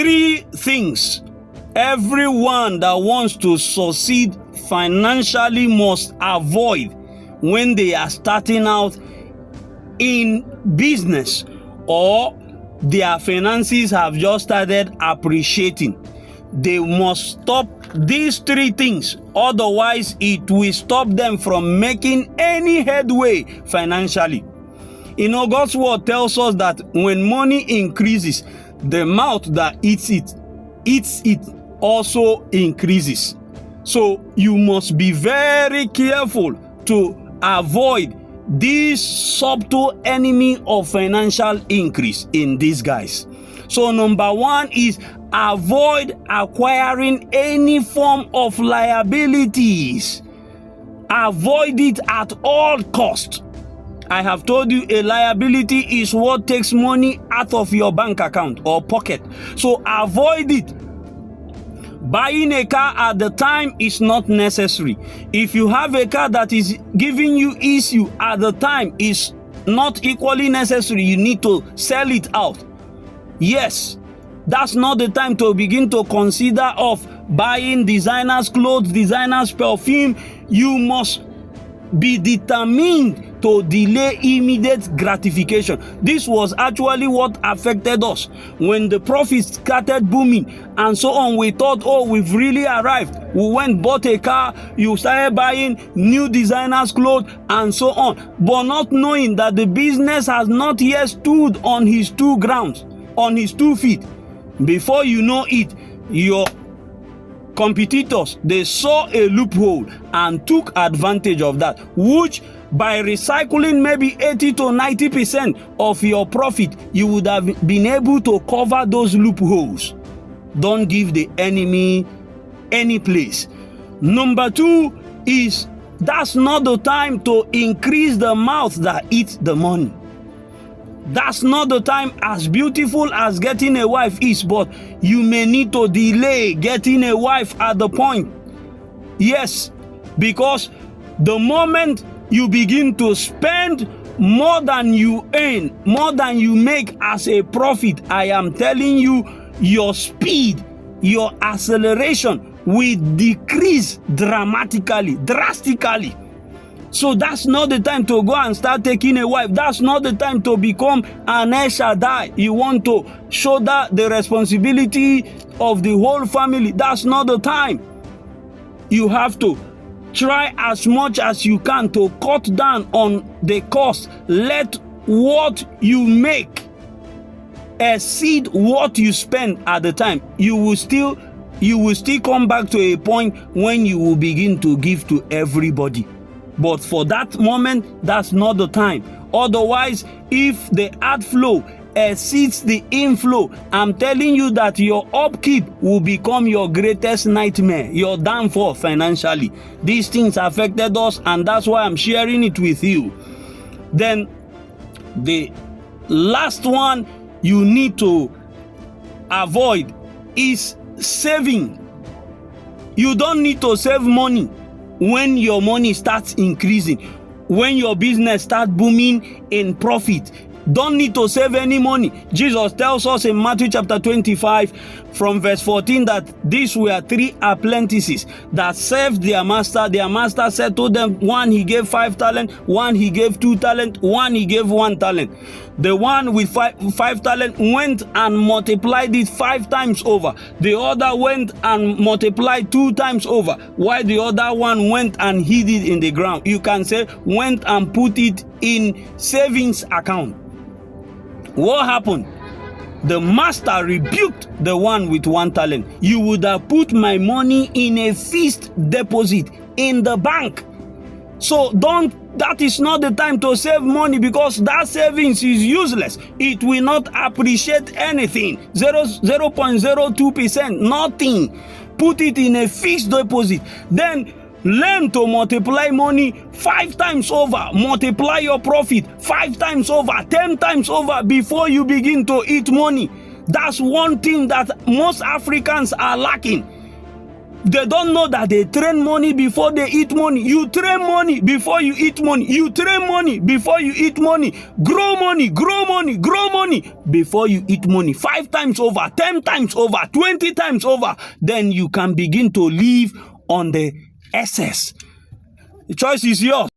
Three things everyone that wants to succeed financially must avoid when they are starting out in business or their finances have just started appreciating. They must stop these three things, otherwise it will stop them from making any headway financially. God's word tells us that when money increases, the mouth that eats it also increases. So you must be very careful to avoid this subtle enemy of financial increase in disguise. So number one is avoid acquiring any form of liabilities. Avoid it at all costs. I have told you a liability is what takes money out of your bank account or pocket. So avoid it. Buying a car at the time is not necessary. If you have a car that is giving you issue at the time is not equally necessary, you need to sell it out. Yes, that's not the time to begin to consider of buying designers clothes, designers perfume. You must be determined to delay immediate gratification. This was actually what affected us when the profits started booming and so on. We thought, oh, we've really arrived. We went, bought a car, you started buying new designers clothes and so on, but not knowing that the business has not yet stood on his two feet. Before you know it, your competitors, they saw a loophole and took advantage of that, which by recycling maybe 80 to 90% of your profit, you would have been able to cover those loopholes. Don't give the enemy any place. Number two is that's not the time to increase the mouth that eats the money. That's not the time, as beautiful as getting a wife is, but you may need to delay getting a wife at the point. Yes, because the moment you begin to spend more than you earn, more than you make as a profit, I am telling you, your speed, your acceleration will decrease drastically. So that's not the time to go and start taking a wife. That's not the time to become an El Shaddai. You want to shoulder the responsibility of the whole family. That's not the time. You have to try as much as you can to cut down on the cost. Let what you make exceed what you spend at the time. You will still come back to a point when you will begin to give to everybody. But for that moment, that's not the time. Otherwise, if the outflow exceeds the inflow, I'm telling you that your upkeep will become your greatest nightmare, your downfall financially. These things affected us, and that's why I'm sharing it with you. Then the last one you need to avoid is saving. You don't need to save money when your money starts increasing, when your business starts booming in profit. Don't need to save any money. Jesus tells us in Matthew chapter 25 from verse 14 that these were 3 apprentices that served their master. Their master said to them, one he gave 5 talents, one he gave 2 talents, one he gave 1 talent. The one with 5 talents went and multiplied it 5 times over. The other went and multiplied 2 times over, while the other one went and hid it in the ground. You can say went and put it in savings account. What happened? The master rebuked the one with 1 talent. You would have put my money in a fixed deposit in the bank. So that is not the time to save money, because that savings is useless. It will not appreciate anything. 0.02%, nothing. Put it in a fixed deposit. Then learn to multiply money 5 times over. Multiply your profit 5 times over, 10 times over before you begin to eat money. That's one thing that most Africans are lacking. They don't know that they train money before they eat money. You train money before you eat money. You train money before you eat money. Grow money, grow money, grow money before you eat money. 5 times over, 10 times over, 20 times over. Then you can begin to live on the excess. The choice is yours.